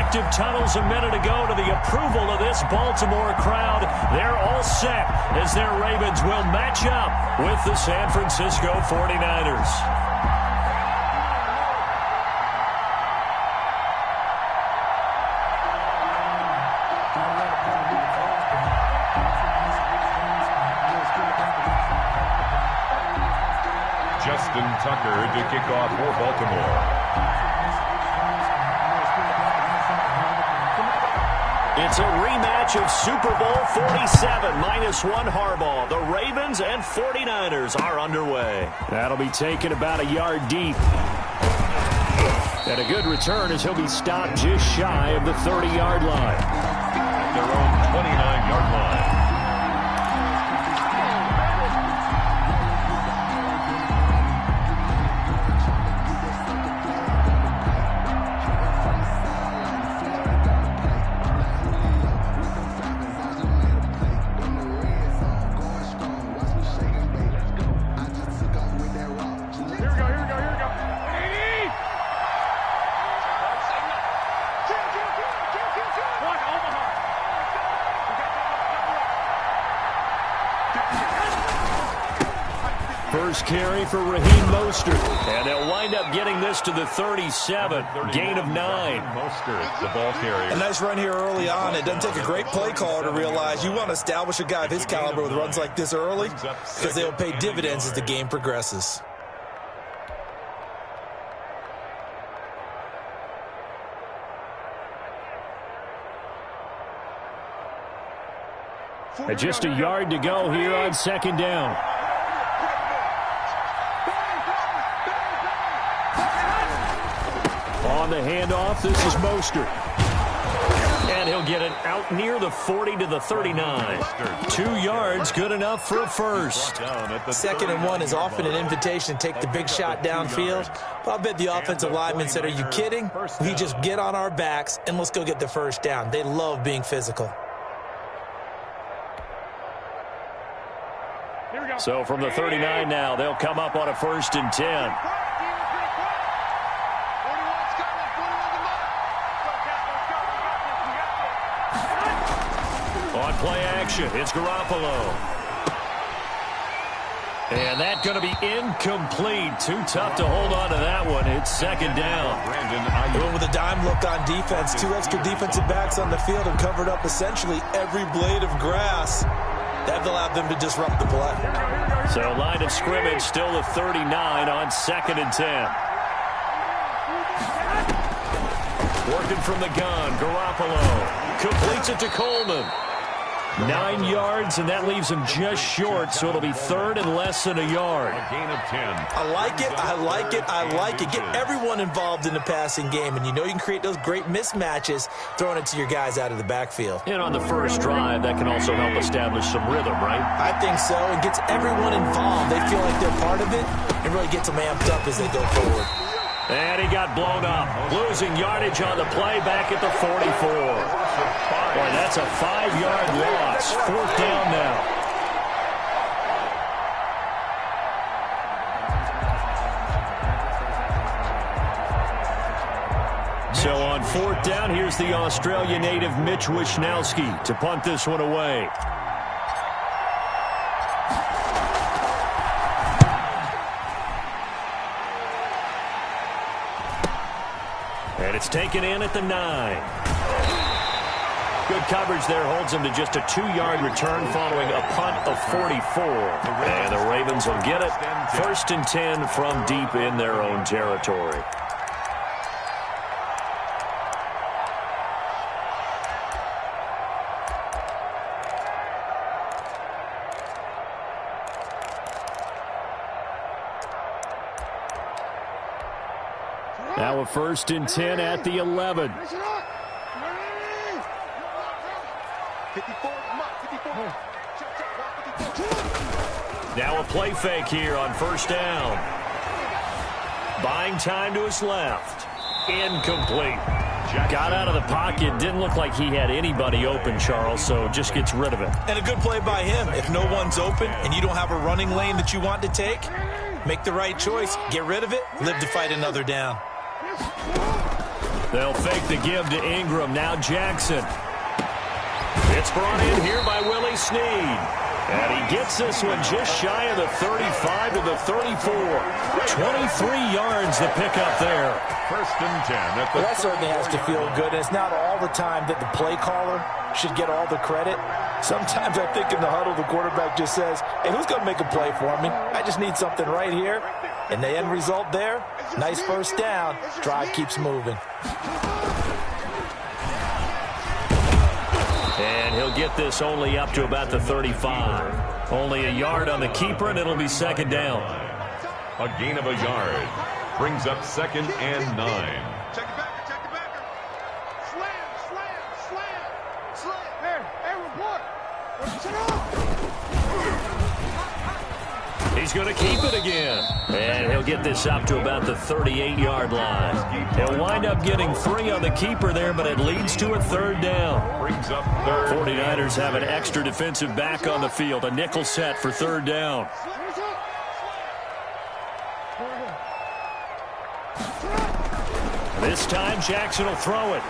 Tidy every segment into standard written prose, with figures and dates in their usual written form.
respective tunnels a minute ago to the approval of this Baltimore crowd. They're all set as their Ravens will match up with the San Francisco 49ers. Justin Tucker to kick off for Baltimore. It's a rematch of Super Bowl 47, -1 Harbaugh. The Ravens and 49ers are underway. That'll be taken about a yard deep. And a good return as he'll be stopped just shy of the 30-yard line. At their own 29-yard line. First carry for Raheem Mostert. And they'll wind up getting this to the 37. Gain of 9. Mostert, the ball carrier. A nice run here early on. It doesn't take a great play caller to realize you want to establish a guy of his caliber with runs like this early because they'll pay dividends as the game progresses. And just a yard to go here on second down. On the handoff, this is Mostert. And he'll get it out near the 40 to the 39. 2 yards, good enough for a first. 2nd and 1 is often an invitation to take the big shot downfield. But I bet the offensive lineman said, are you kidding? We just get on our backs and let's go get the first down. They love being physical. So from the 39 now, they'll come up on a 1st and 10. On play action, it's Garoppolo. And that's going to be incomplete. Too tough to hold on to that one. It's 2nd down. They went with a dime look on defense. 2 extra defensive backs on the field and covered up essentially every blade of grass. That allowed them to disrupt the play. So line of scrimmage still the 39 on 2nd and 10. Working from the gun, Garoppolo completes it to Coleman. 9 yards, and that leaves him just short, so it'll be 3rd and less than a yard. A gain of 10. I like it, I like it, I like it. Get everyone involved in the passing game, and you know you can create those great mismatches throwing it to your guys out of the backfield. And on the first drive, that can also help establish some rhythm, right? I think so. It gets everyone involved. They feel like they're part of it and really gets them amped up as they go forward. And he got blown up, losing yardage on the play back at the 44. Boy, that's a 5-yard loss. 4th down now. So on 4th down, here's the Australia native Mitch Wishnowsky to punt this one away. And it's taken in at the 9. Good coverage there holds him to just a 2-yard return following a punt of 44. And the Ravens will get it. 1st and 10 from deep in their own territory. Now a 1st and 10 at the 11. Now a play fake here on 1st down. Buying time to his left. Incomplete. Got out of the pocket. Didn't look like he had anybody open, Charles, so just gets rid of it. And a good play by him. If no one's open and you don't have a running lane that you want to take, make the right choice. Get rid of it. Live to fight another down. They'll fake the give to Ingram. Now Jackson. It's brought in here by Willie Snead. And he gets this one just shy of the 35 to the 34. 23 yards the pickup there. First and 10. Well, that certainly has to feel good. And it's not all the time that the play caller should get all the credit. Sometimes I think in the huddle, the quarterback just says, hey, who's going to make a play for me? I just need something right here. And the end result there, nice first down. Drive keeps moving. And he'll get this only up to about the 35. Only a yard on the keeper, and it'll be second down. A gain of a yard. Brings up 2nd and 9. Check it back. Slam. Hey, report. He's going to keep it again. And he'll get this up to about the 38-yard line. He'll wind up getting 3 on the keeper there, but it leads to a third down. Brings up 3rd. 49ers have an extra defensive back on the field. A nickel set for third down. This time, Jackson will throw it.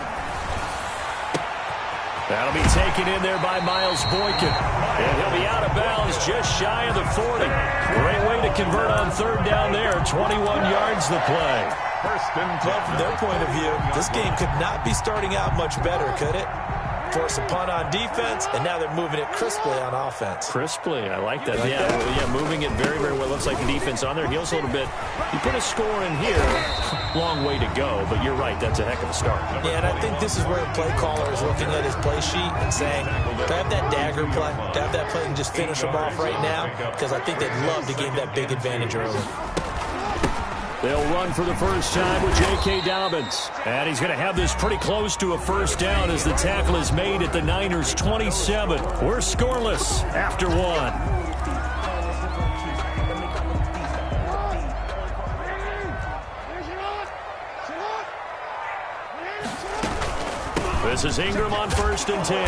That'll be taken in there by Miles Boykin. And he'll be out of bounds just shy of the 40. Great way to convert on third down there. 21 yards the play. First and 10. Well, from their point of view, this game could not be starting out much better, could it? Force a punt on defense, and now they're moving it crisply on offense. Crisply, I like that. Yeah, moving it very, very well. Looks like the defense on their heels a little bit. You put a score in here, long way to go, but you're right, that's a heck of a start. Yeah, and I think this is where the play caller is looking at his play sheet and saying, to have that dagger play, to have that play and just finish them off right now, because I think they'd love to gain that big advantage early. They'll run for the first time with J.K. Dobbins. And he's going to have this pretty close to a first down as the tackle is made at the Niners' 27. We're scoreless after 1. This is Ingram on 1st and 10.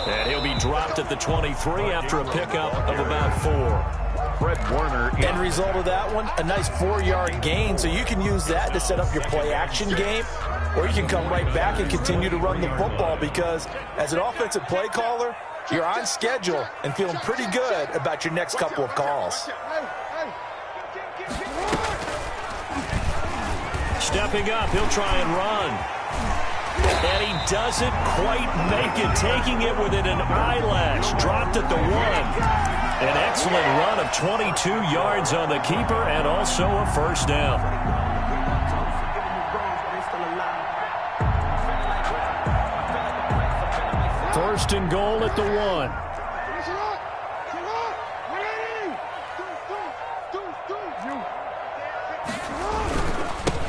And he'll be dropped at the 23 after a pickup of about 4. Fred Warner. End result of that one, a nice 4-yard gain, so you can use that to set up your play-action game, or you can come right back and continue to run the football because as an offensive play caller, you're on schedule and feeling pretty good about your next couple of calls. Stepping up, he'll try and run. And he doesn't quite make it, taking it within an eyelash. Dropped at the 1. An excellent run of 22 yards on the keeper and also a first down. First and goal at the 1.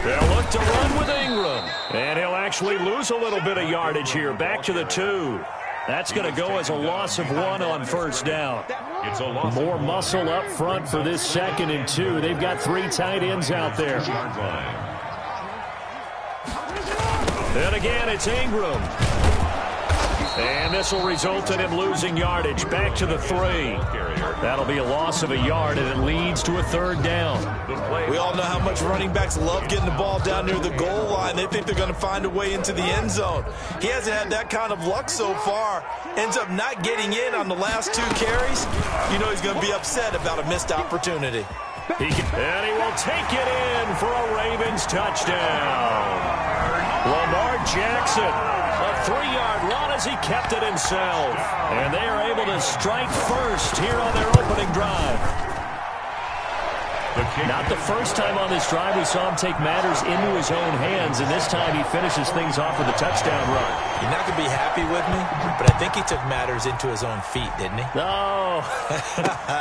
They'll look to run with Ingram. And he'll actually lose a little bit of yardage here. Back to the 2. That's going to go as a loss of 1 on first down. It's a loss. More muscle up front for this 2nd and 2. They've got 3 tight ends out there. And again, it's Ingram. And this will result in him losing yardage. Back to the 3. That'll be a loss of a yard, and it leads to a third down. We all know how much running backs love getting the ball down near the goal line. They think they're going to find a way into the end zone. He hasn't had that kind of luck so far. Ends up not getting in on the last 2 carries. You know he's going to be upset about a missed opportunity. And he will take it in for a Ravens touchdown. Lamar Jackson, a 3-yard run as he kept it himself. And they are able to strike first here on their opening drive. Not the first time on this drive we saw him take matters into his own hands, and this time he finishes things off with a touchdown run. You're not going to be happy with me, but I think he took matters into his own feet, didn't he? Oh,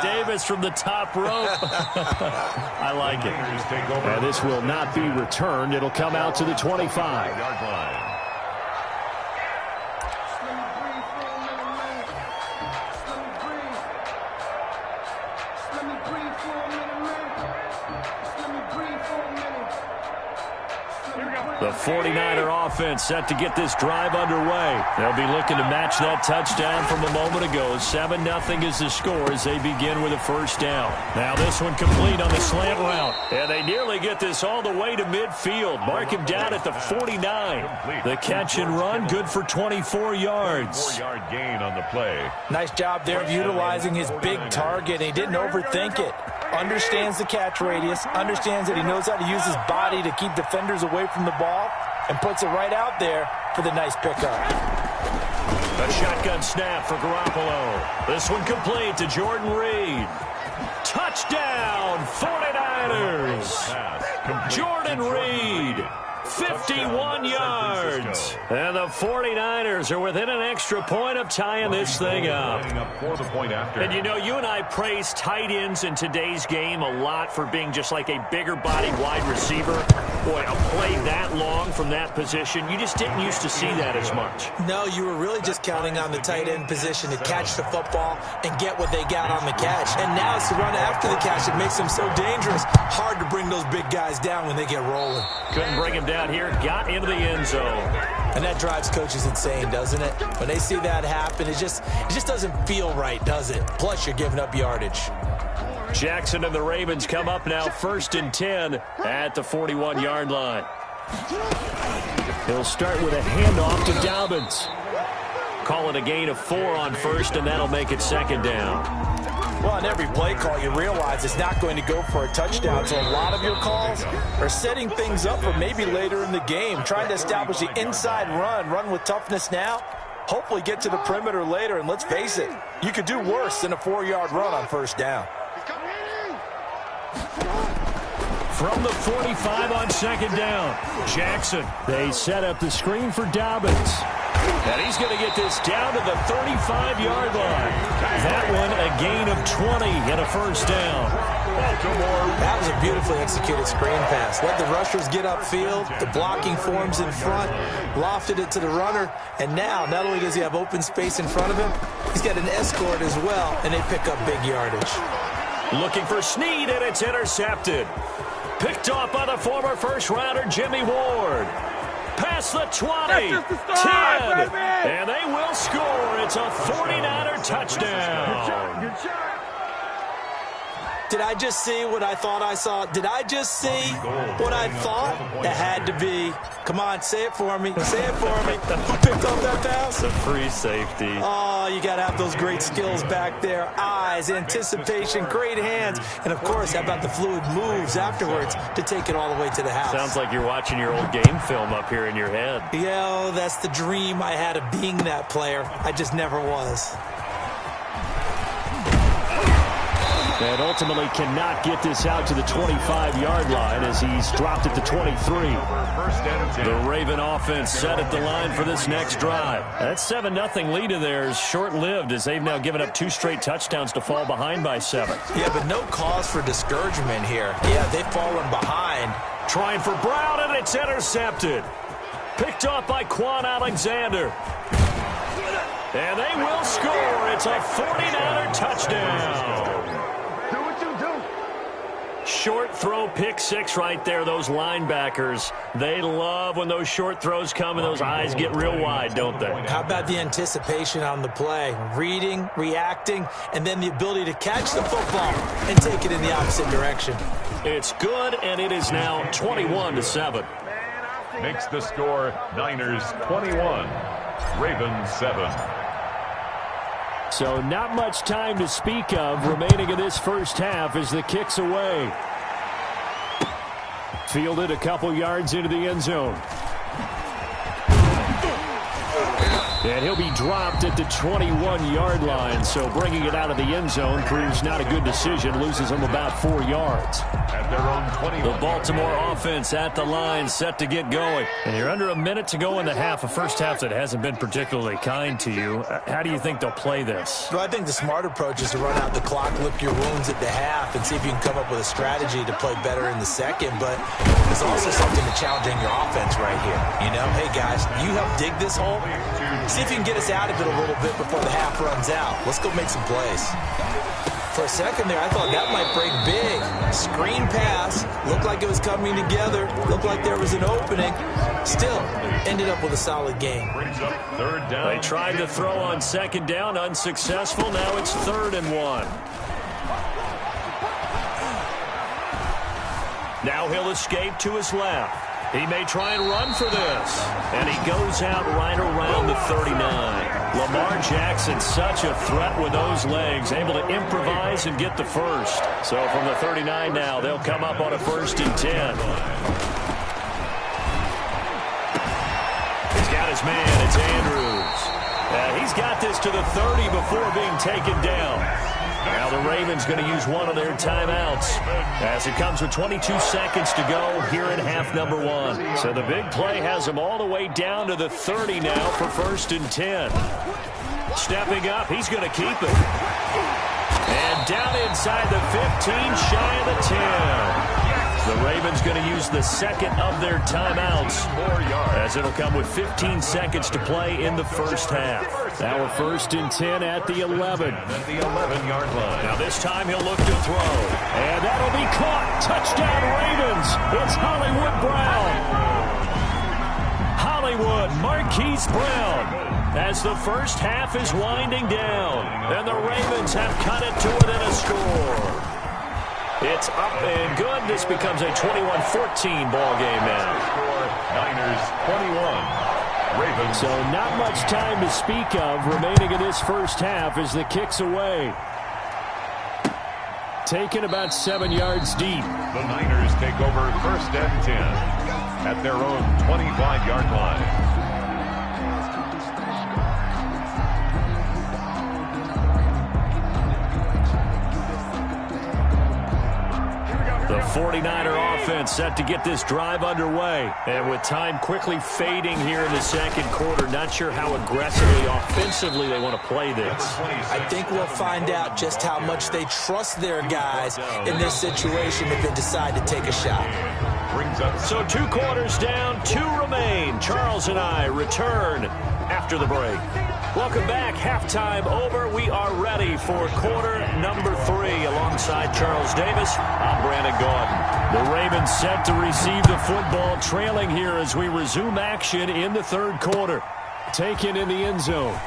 Davis from the top rope. I like it. And this will not be returned. It'll come out to the 25-yard line. The The 49er offense set to get this drive underway. They'll be looking to match that touchdown from a moment ago. 7-0 is the score as they begin with a first down. Now this one complete on the slant route. And they nearly get this all the way to midfield. Mark him down at the 49. The catch and run, good for 24 yards. 4-yard gain on the play. Nice job there of utilizing his big target. He didn't overthink it. Understands the catch radius, understands that he knows how to use his body to keep defenders away from the ball, and puts it right out there for the nice pickup. A shotgun snap for Garoppolo. This one complete to Jordan Reed. Touchdown, 49ers. Jordan Reed. 51 yards. And the 49ers are within an extra point of tying this thing up. And you know, you and I praise tight ends in today's game a lot for being just like a bigger body wide receiver. Boy, a play that long from that position, you just didn't used to see that as much. No, you were really just counting on the tight end position to catch the football and get what they got on the catch. And now it's the run after the catch that makes them so dangerous. Hard to bring those big guys down when they get rolling. Couldn't bring him down here, got into the end zone. And that drives coaches insane, doesn't it? When they see that happen, it just doesn't feel right, does it? Plus, you're giving up yardage. Jackson and the Ravens come up now 1st and 10 at the 41-yard line. He'll start with a handoff to Dobbins. Call it a gain of 4 on first, and that'll make it 2nd down. Well, on every play call, you realize it's not going to go for a touchdown. So a lot of your calls are setting things up for maybe later in the game, trying to establish the inside run with toughness now, hopefully get to the perimeter later. And let's face it, you could do worse than a 4-yard run on first down. From the 45 on 2nd down, Jackson. They set up the screen for Dobbins. And he's going to get this down to the 35-yard line. That one a gain of 20 and a first down. That was a beautifully executed screen pass. Let the rushers get upfield. The blocking forms in front. Lofted it to the runner. And now, not only does he have open space in front of him, he's got an escort as well, and they pick up big yardage. Looking for Snead, and it's intercepted. Picked off by the former first-rounder Jimmy Ward. Past the 20, 10, and they will score. It's a 49er touchdown. Good shot. Did I just see what I thought I saw? Did I just see what I thought? It had to be. Come on, say it for me. Say it for me. Who picked up that pass? It's a free safety. Oh, you got to have those great skills back there. Eyes, anticipation, great hands. And, of course, how about the fluid moves afterwards to take it all the way to the house? Sounds like you're watching your old game film up here in your head. Yeah, that's the dream I had of being that player. I just never was. And ultimately cannot get this out to the 25-yard line as he's dropped at the 23. The Raven offense set at the line for this next drive. That 7-0 lead of theirs short-lived as they've now given up 2 straight touchdowns to fall behind by 7. Yeah, but no cause for discouragement here. Yeah, they've fallen behind. Trying for Brown, and it's intercepted. Picked off by Quan Alexander. And they will score. It's a 49er touchdown. Short throw, pick 6 right there. Those linebackers, they love when those short throws come and those eyes get real wide, don't they? How about the anticipation on the play? Reading, reacting, and then the ability to catch the football and take it in the opposite direction. It's good, and it is now 21-7. Makes the score Niners 21, Ravens 7. So not much time to speak of remaining in this first half as the kick's away. Fielded a couple yards into the end zone. And he'll be dropped at the 21-yard line, so bringing it out of the end zone proves not a good decision, loses him about 4 yards. At their own 21. The Baltimore offense at the line, set to get going. And you're under a minute to go in the half, a first half that hasn't been particularly kind to you. How do you think they'll play this? Well, I think the smart approach is to run out the clock, lick your wounds at the half, and see if you can come up with a strategy to play better in the second. But there's also something to challenging your offense right here. You know, hey, guys, you help dig this hole. See if you can get us out of it a little bit before the half runs out. Let's go make some plays. For a second there, I thought that might break big. Screen pass, looked like it was coming together, looked like there was an opening. Still, ended up with a solid game. Brings up third down. They tried to throw on second down, unsuccessful. Now it's 3rd and 1. Now he'll escape to his left. He may try and run for this. And he goes out right around the 39. Lamar Jackson, such a threat with those legs, able to improvise and get the first. So from the 39 now, they'll come up on a 1st and 10. He's got his man. It's Andrews. He's got this to the 30 before being taken down. Now the Ravens going to use one of their timeouts as it comes with 22 seconds to go here in half number 1. So the big play has them all the way down to the 30 now for 1st and 10. Stepping up, he's going to keep it. And down inside the 15, shy of the 10. The Ravens going to use the second of their timeouts as it'll come with 15 seconds to play in the first half. Now a 1st and 10 at the 11. At the 11-yard line. Now this time he'll look to throw. And that'll be caught. Touchdown Ravens. It's Hollywood Brown. Hollywood Marquise Brown. As the first half is winding down. And the Ravens have cut it to within a score. It's up and good. This becomes a 21-14 ball game now. Score, Niners 21. Ravens. So not much time to speak of remaining in this first half as the kick's away. Taken about 7 yards deep. The Niners take over 1st and 10 at their own 25-yard line. The 49er offense set to get this drive underway. And with time quickly fading here in the second quarter, not sure how aggressively, offensively they want to play this. I think we'll find out just how much they trust their guys in this situation if they decide to take a shot. So 2 quarters down, 2 remain. Charles and I return after the break. Welcome back. Halftime over. We are ready for quarter number 3. Alongside Charles Davis, I'm Brandon Gaudin. The Ravens set to receive the football, trailing here as we resume action in the 3rd quarter. Taken in the end zone.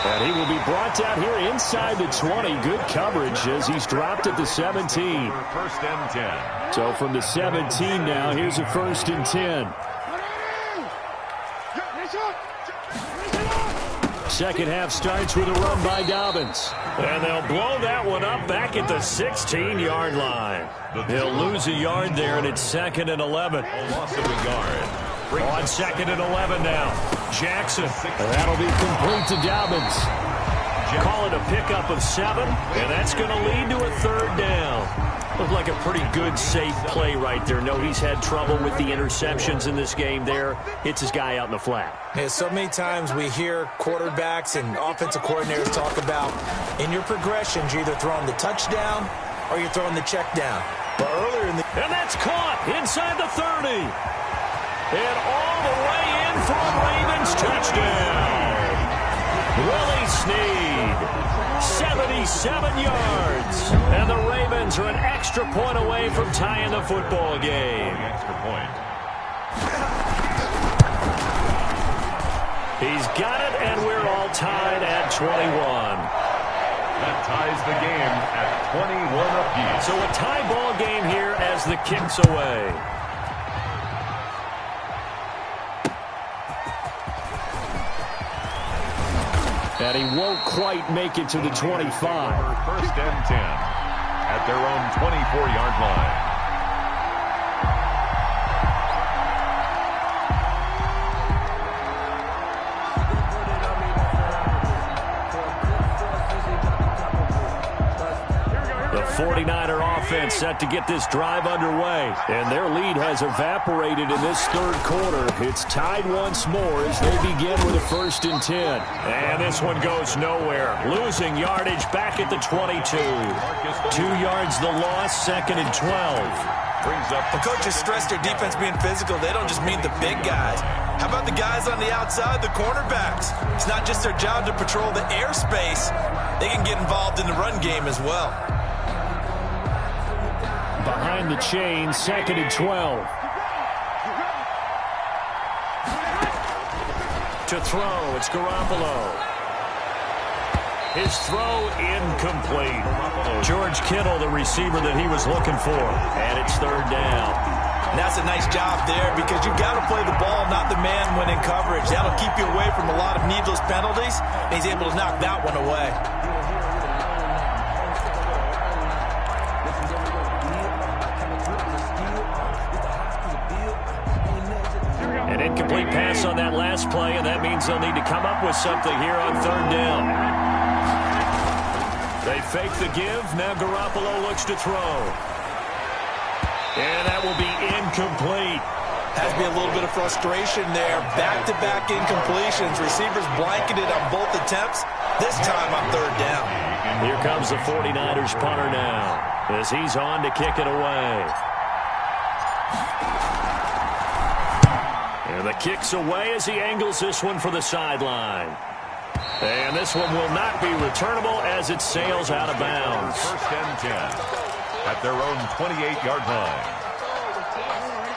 And he will be brought down here inside the 20. Good coverage as he's dropped at the 17. 1st and 10. So from the 17 now, here's a 1st and 10. Second half starts with a run by Dobbins. And they'll blow that one up back at the 16-yard line. He'll lose a yard there, and it's 2nd and 11. Loss of a yard. On 2nd and 11 now. Jackson. And that'll be complete to Dobbins. Call it a pickup of 7, and that's going to lead to a 3rd down. Looked like a pretty good, safe play right there. No, he's had trouble with the interceptions in this game there. Hits his guy out in the flat. Yeah, so many times we hear quarterbacks and offensive coordinators talk about in your progressions, you're either throwing the touchdown or you're throwing the check down. But earlier in the... And that's caught inside the 30. And all the way in for a Ravens touchdown. Willie Snead. 77 yards. And the Ravens are an extra point away from tying the football game. Extra point. He's got it, and we're all tied at 21. That ties the game at 21 apiece. So a tie ball game here as the kick's away. And he won't quite make it to the 25. 1st and 10 at their own 24-yard line. The 49er offense set to get this drive underway. And their lead has evaporated in this 3rd quarter. It's tied once more as they begin with a 1st and 10. And this one goes nowhere. Losing yardage back at the 22. 2 yards the loss, 2nd and 12. The coaches stress their defense being physical. They don't just mean the big guys. How about the guys on the outside, the cornerbacks? It's not just their job to patrol the airspace. They can get involved in the run game as well. Behind the chain, 2nd and 12. To throw, it's Garoppolo. His throw incomplete. George Kittle, the receiver that he was looking for. And it's 3rd down. And that's a nice job there because you've got to play the ball, not the man when in coverage. That'll keep you away from a lot of needless penalties, and he's able to knock that one away. An incomplete pass on that last play, and that means they'll need to come up with something here on 3rd down. They fake the give. Now Garoppolo looks to throw. And that will be incomplete. Has to be a little bit of frustration there. Back-to-back incompletions. Receivers blanketed on both attempts. This time on 3rd down. Here comes the 49ers punter now as he's on to kick it away. And the kick's away as he angles this one for the sideline. And this one will not be returnable as it sails out of bounds. 1st and 10 at their own 28-yard line.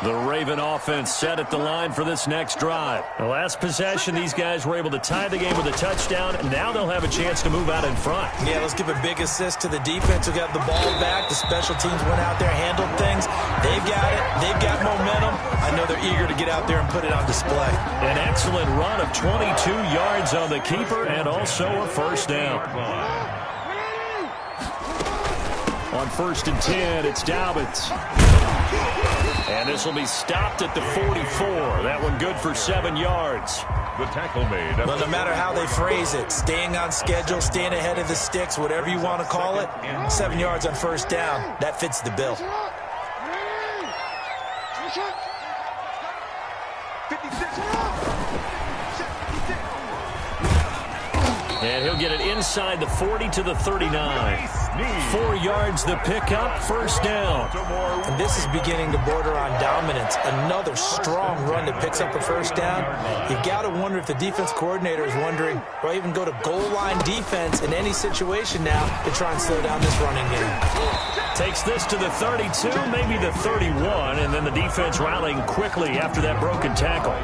The Raven offense set at the line for this next drive. The last possession, these guys were able to tie the game with a touchdown, and now they'll have a chance to move out in front. Yeah, let's give a big assist to the defense who got the ball back. The special teams went out there, handled things. They've got it. They've got momentum. I know they're eager to get out there and put it on display. An excellent run of 22 yards on the keeper and also a 1st down. On 1st and 10, it's Dobbins. And this will be stopped at the 44. That one good for 7 yards. The tackle made. Well, no matter how they phrase it, staying on schedule, staying ahead of the sticks, whatever you want to call it, 7 yards on 1st down, that fits the bill. 56. And he'll get it inside the 40 to the 39. 4 yards the pickup, 1st down. And this is beginning to border on dominance. Another strong run that picks up a 1st down. You've got to wonder if the defense coordinator is wondering, do I even go to goal line defense in any situation now to try and slow down this running game? Takes this to the 32, maybe the 31, and then the defense rallying quickly after that broken tackle.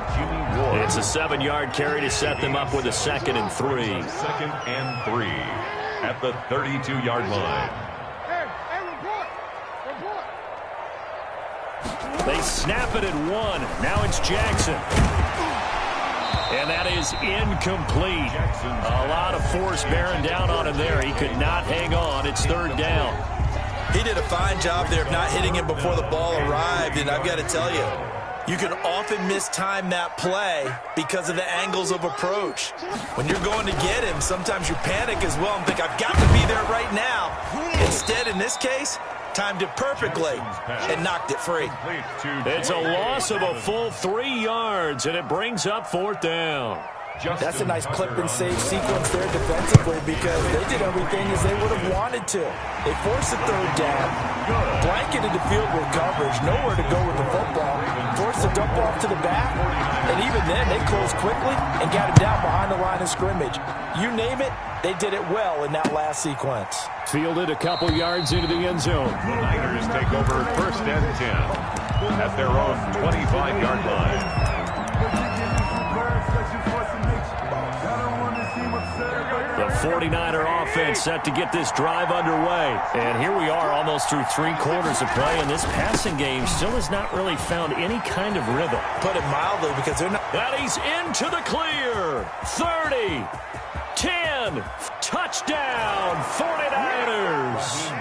It's a 7-yard carry to set them up with a 2nd and 3. 2nd and 3 at the 32-yard line. They snap it at 1. Now it's Jackson. And that is incomplete. A lot of force bearing down on him there. He could not hang on. It's 3rd down. He did a fine job there of not hitting him before the ball arrived, and I've got to tell you, you can often mistime that play because of the angles of approach. When you're going to get him, sometimes you panic as well and think, I've got to be there right now. Instead, in this case, timed it perfectly and knocked it free. It's a loss of a full 3 yards, and it brings up 4th down. That's a nice clip and save sequence there defensively because they did everything as they would have wanted to. They forced the 3rd down, blanketed the field with coverage, nowhere to go with the football, forced the dump off to the back, and even then they closed quickly and got it down behind the line of scrimmage. You name it, they did it well in that last sequence. Fielded a couple yards into the end zone. The Niners take over 1st and 10 at their own 25-yard line. The 49er offense set to get this drive underway. And here we are almost through 3 quarters of play, and this passing game still has not really found any kind of rhythm. Put it mildly because they're not. And he's into the clear. 30, 10, touchdown, 49ers.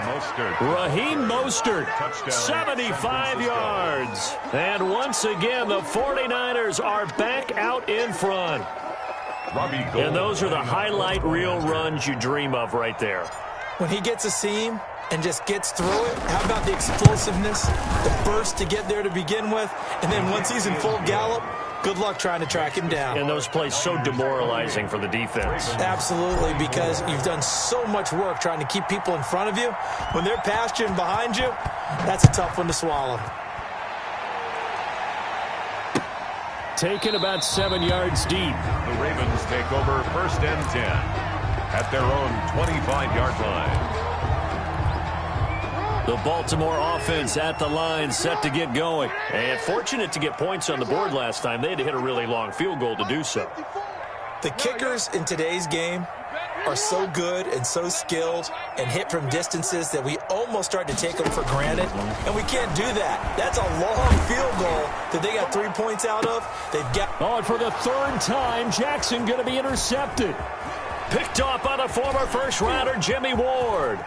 Raheem Mostert, 75 yards. And once again, the 49ers are back out in front. And those are the highlight reel runs you dream of right there. When he gets a seam and just gets through it, how about the explosiveness, the burst to get there to begin with, and then once he's in full gallop, good luck trying to track him down. And those plays so demoralizing for the defense. Absolutely, because you've done so much work trying to keep people in front of you. When they're past you and behind you, that's a tough one to swallow. taken about 7 yards deep. The Ravens take over 1st and 10 at their own 25-yard line. The Baltimore offense at the line, set to get going. And fortunate to get points on the board last time. They had to hit a really long field goal to do so. The kickers in today's game are so good and so skilled and hit from distances that we almost start to take them for granted, and we can't do that. That's a long field goal that they got 3 points out of. They've got... Oh, and for the third time, Jackson going to be intercepted. Picked off by the former first-rounder Jimmy Ward.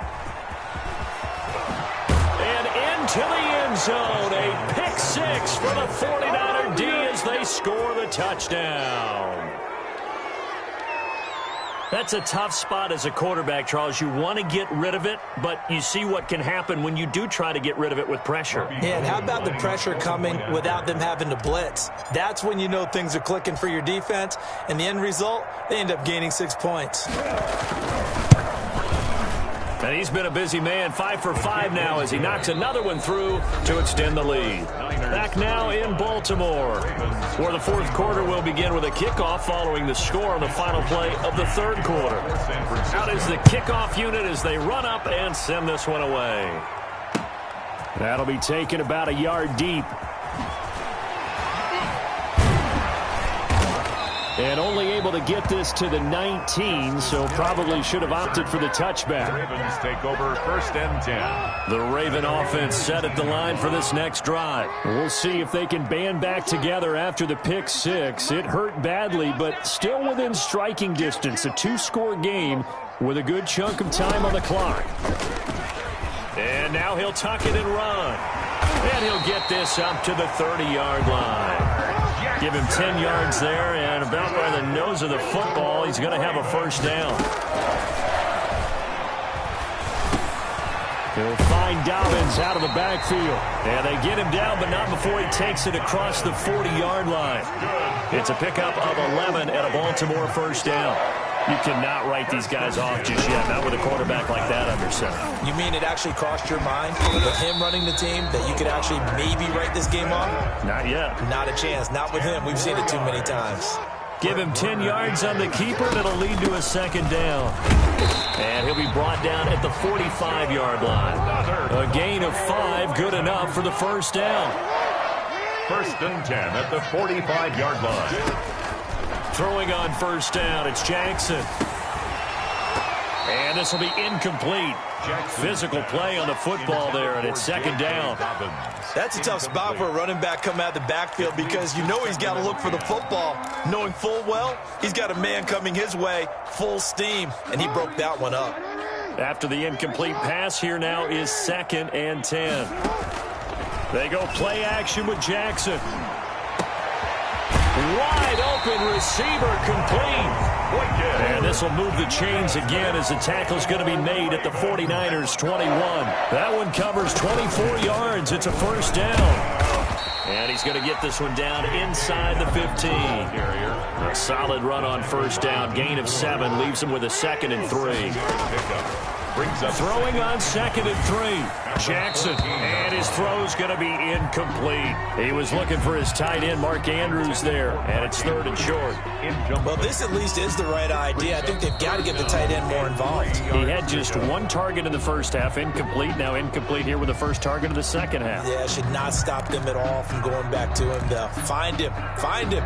And into the end zone, a pick six for the 49er D as they score the touchdown. That's a tough spot as a quarterback, Charles. You want to get rid of it, but you see what can happen when you do try to get rid of it with pressure. Yeah, and how about the pressure coming without them having to blitz? That's when you know things are clicking for your defense, and the end result, they end up gaining 6 points. And he's been a busy man, 5 for 5 now as he knocks another one through to extend the lead. Back now in Baltimore, where the fourth quarter will begin with a kickoff following the score on the final play of the third quarter. Out is the kickoff unit as they run up and send this one away. That'll be taken about a yard deep. And only able to get this to the 19, so probably should have opted for the touchback. Ravens take over 1st and 10. The Raven offense set at the line for this next drive. We'll see if they can band back together after the pick six. It hurt badly, but still within striking distance. A 2-score game with a good chunk of time on the clock. And now he'll tuck it and run. And he'll get this up to the 30-yard line. Give him 10 yards there, and about by the nose of the football, he's going to have a first down. He'll find Dobbins out of the backfield. And they get him down, but not before he takes it across the 40-yard line. It's a pickup of 11 and a Baltimore first down. You cannot write these guys off just yet, not with a quarterback like that under center. You mean it actually crossed your mind with him running the team that you could actually maybe write this game off? Not yet. Not a chance. Not with him. We've seen it too many times. Give him 10 yards on the keeper. That'll lead to a second down. And he'll be brought down at the 45-yard line. A gain of 5, good enough for the first down. 1st and 10 at the 45-yard line. Throwing on first down, it's Jackson. And this will be incomplete. Physical play on the football there, and it's second down. That's a tough spot for a running back coming out of the backfield because you know he's got to look for the football, knowing full well he's got a man coming his way, full steam, and he broke that one up. After the incomplete pass, here now is 2nd and 10. They go play action with Jackson. Wide open receiver complete. And this will move the chains again as the tackle's going to be made at the 49ers 21. That one covers 24 yards. It's a first down. And he's going to get this one down inside the 15. A solid run on first down. Gain of 7 leaves him with a 2nd and 3. Throwing on 2nd and 3. Jackson, and his throw's going to be incomplete. He was looking for his tight end, Mark Andrews, there, and it's 3rd and short. Well, this at least is the right idea. I think they've got to get the tight end more involved. He had just 1 target in the first half, incomplete. Now incomplete here with the first target of the second half. Yeah, should not stop them at all from going back to him, though. Find him. Find him.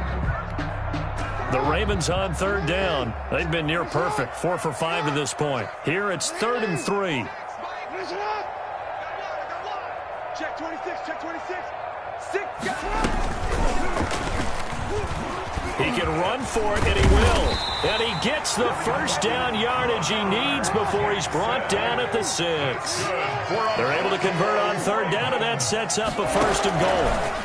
The Ravens on 3rd down. They've been near perfect, 4 for 5 to this point. Here it's 3rd and 3. Check 26, check 26. 6, He can run for it, and he will. And he gets the first down yardage he needs before he's brought down at the 6. They're able to convert on 3rd down, and that sets up a 1st and goal.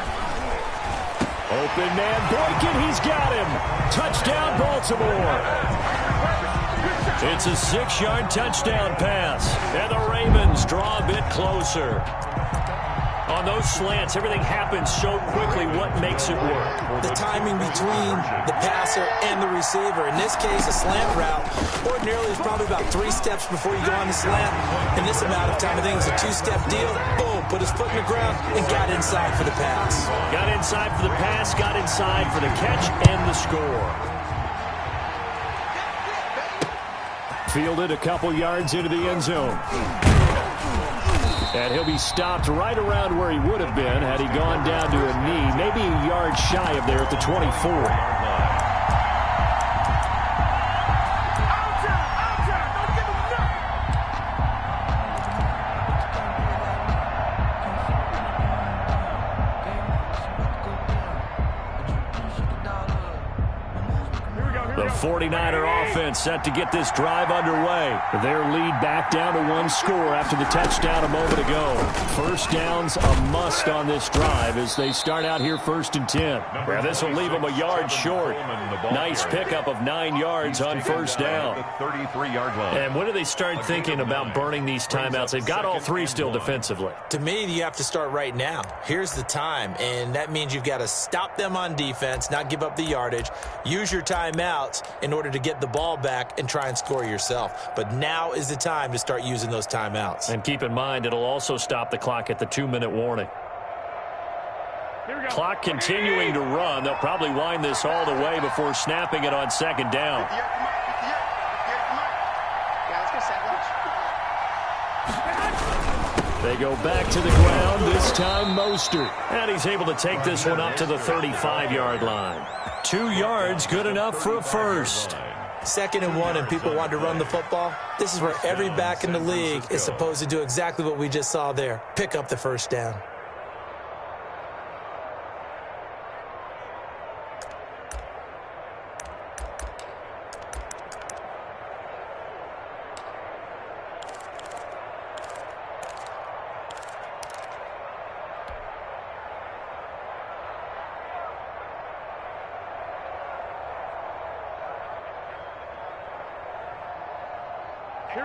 Open man, Boykin, he's got him. Touchdown, Baltimore. It's a 6-yard touchdown pass, and the Ravens draw a bit closer. On those slants, everything happens so quickly. What makes it work? The timing between the passer and the receiver. In this case, a slant route ordinarily is probably about 3 steps before you go on the slant. In this amount of time, I think it's a 2-step deal. Boom, put his foot in the ground and got inside for the pass. Got inside for the pass, got inside for the catch and the score. Fielded a couple yards into the end zone. And he'll be stopped right around where he would have been had he gone down to a knee, maybe a yard shy of there at the 24. The 49er offense set to get this drive underway. Their lead back down to 1 score after the touchdown a moment ago. First down's a must on this drive as they start out here 1st and 10. Now this will leave them a yard short. Nice pickup of 9 yards on 1st down. 33-yard line. And when do they start thinking about burning these timeouts? They've got all 3 still defensively. To me, you have to start right now. Here's the time, and that means you've got to stop them on defense, not give up the yardage, use your timeouts in order to get the ball back and try and score yourself. But now is the time to start using those timeouts. And keep in mind, it'll also stop the clock at the 2-minute warning. Clock continuing to run. They'll probably wind this all the way before snapping it on 2nd down. They go back to the ground, this time Mostert. And he's able to take this one up to the 35-yard line. 2 yards, good enough for a first. 2nd and 1 and people want to run the football. This is where every back in the league is supposed to do exactly what we just saw there. Pick up the 1st down.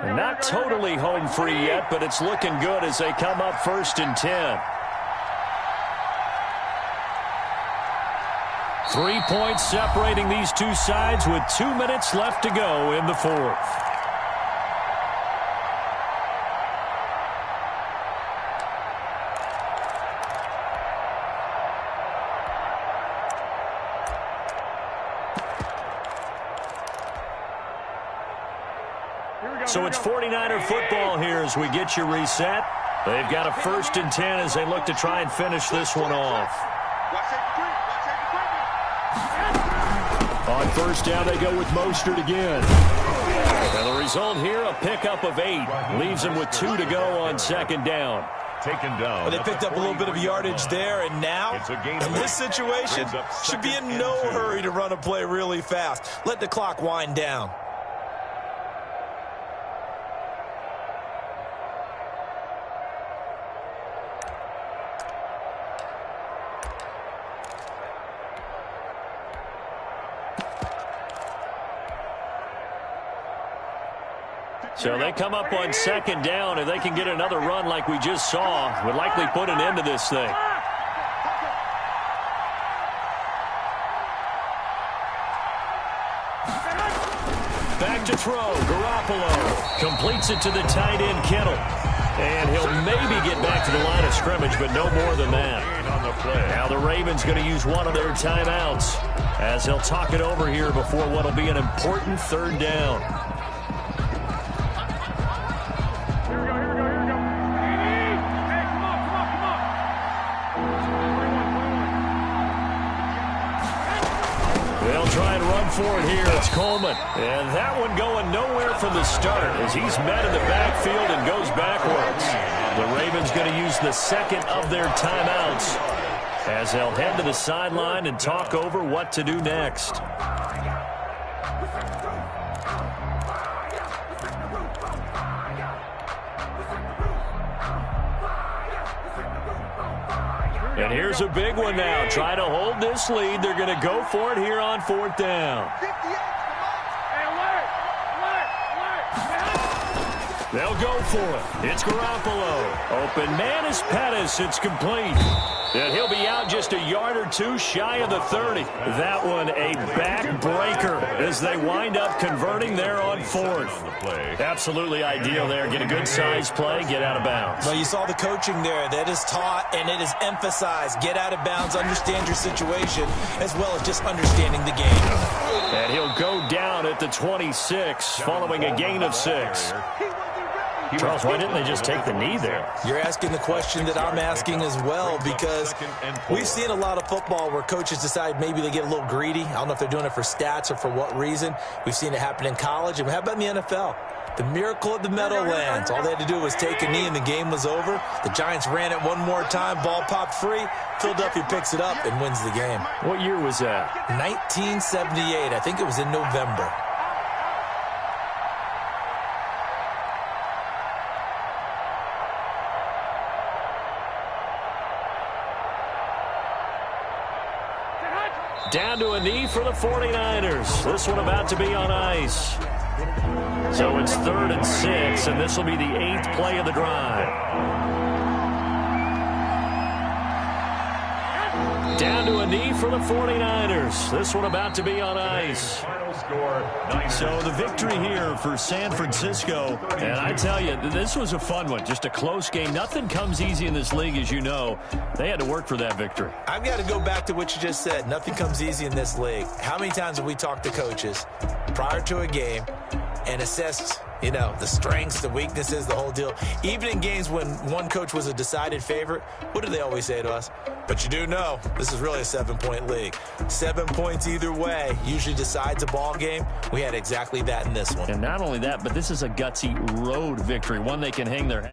Not totally home free yet, but it's looking good as they come up 1st and 10. 3 points separating these two sides with 2 minutes left to go in the 4th. So it's 49er football here as we get you reset. They've got a 1st and 10 as they look to try and finish this one off. On 1st down, they go with Mostert again. And the result here, a pickup of 8. Leaves them with 2 to go on 2nd down. Taken down. Well, they picked up a little bit of yardage there, and now, in this situation, should be in no hurry to run a play really fast. Let the clock wind down. So they come up on 2nd down. If they can get another run like we just saw, would likely put an end to this thing. Back to throw. Garoppolo completes it to the tight end, Kittle. And he'll maybe get back to the line of scrimmage, but no more than that. Now the Ravens going to use one of their timeouts as they'll talk it over here before what will be an important 3rd down. They'll try and run for it here. It's Coleman. And that one going nowhere from the start as he's met in the backfield and goes backwards. The Ravens going to use the 2nd of their timeouts as they'll head to the sideline and talk over what to do next. And here's a big one now. Try to hold this lead. They're going to go for it here on 4th down. They'll go for it. It's Garoppolo. Open man is Pettis. It's complete. And he'll be out just a yard or two shy of the 30. That one a back-breaker as they wind up converting there on fourth. Absolutely ideal there. Get a good size play, get out of bounds. Well, you saw the coaching there. That is taught and it is emphasized. Get out of bounds, understand your situation, as well as just understanding the game. And he'll go down at the 26 following a gain of 6. Charles, why didn't they just take the knee there? You're asking the question that I'm asking as well, because we've seen a lot of football where coaches decide maybe they get a little greedy. I don't know if they're doing it for stats or for what reason. We've seen it happen in college. And how about in the NFL? The miracle of the Meadowlands. All they had to do was take a knee and the game was over. The Giants ran it one more time. Ball popped free. Philadelphia picks it up and wins the game. What year was that? 1978. I think it was in November. Down to a knee for the 49ers. This one about to be on ice. So it's 3rd and 6, and this will be the 8th play of the drive. Down to a knee for the 49ers. This one about to be on ice. So the victory here for San Francisco. And I tell you, this was a fun one. Just a close game. Nothing comes easy in this league, as you know. They had to work for that victory. I've got to go back to what you just said. Nothing comes easy in this league. How many times have we talked to coaches prior to a game and assessed, the strengths, the weaknesses, the whole deal? Even in games when one coach was a decided favorite, what do they always say to us? But you do know this is really a 7-point league. 7 points either way usually decides a ball game. We had exactly that in this one. And not only that, but this is a gutsy road victory, one they can hang their